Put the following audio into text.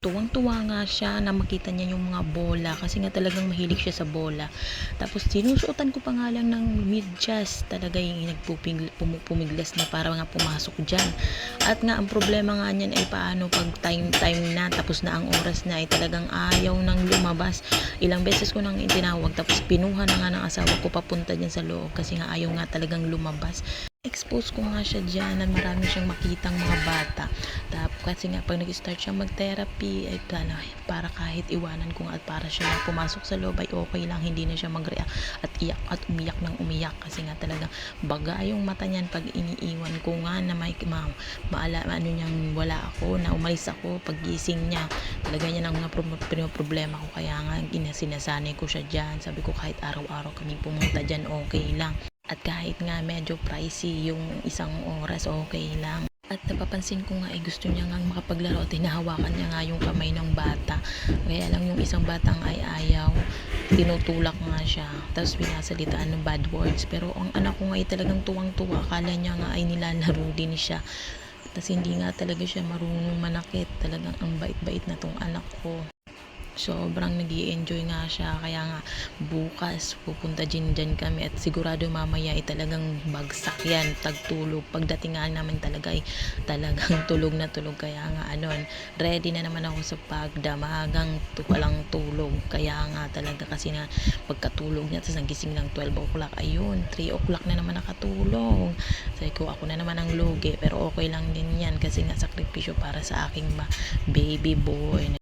tuwang-tuwa nga siya na makita niya yung mga bola kasi nga talagang mahilig siya sa bola. Tapos sinusuotan ko pa nga lang ng medyas, talaga yung pumiglas na para nga pumasok dyan. At nga ang problema nga niyan ay paano pag time na, tapos na ang oras na, ay talagang ayaw nang lumabas. Ilang beses ko nang itinawag, tapos pinuha na nga ng asawa ko papunta dyan sa loob kasi nga ayaw nga talagang lumabas. Expose ko nga siya dyan na marami siyang makitang mga bata. Tapos kasi nga pag nag-start siya mag-therapy ay para kahit iwanan ko nga at para siya lang pumasok sa loob ay okay lang, hindi na siya mag-react at iyak at umiyak ng umiyak kasi nga talagang baga yung mata niyan pag iniiwan ko nga na may ano niyang wala ako, na umalis ako paggising niya. Talaga niya ang problema ko, kaya nga sinasanay ko siya dyan. Sabi ko kahit araw-araw kami pumunta dyan okay lang. At kahit nga medyo pricey yung isang oras, okay lang. At napapansin ko nga ay gusto niya nga makapaglaro at hinahawakan niya nga yung kamay ng bata. Kaya lang yung isang batang ay ayaw, tinutulak nga siya. Tapos binasalitaan ng bad words. Pero ang anak ko nga ay talagang tuwang-tuwa. Akala niya nga ay nilalaro din siya. Tapos hindi nga talaga siya marunong manakit. Talagang ang bait-bait na tong anak ko. Sobrang nag-i-enjoy nga siya, kaya nga bukas pupunta dyan kami at sigurado mamaya ay talagang bagsak yan, tagtulog. Pagdating nga naman talaga ay talagang tulog na tulog, kaya nga ready na naman ako sa pagdamagang walang tulog. Kaya nga talaga kasi na pagkatulog niya, tapos nagising lang 12 o'clock, ayun 3 o'clock na naman nakatulog. Sabi ko ako na naman ang lugi, pero okay lang din yan kasi nga sakripisyo para sa aking baby boy.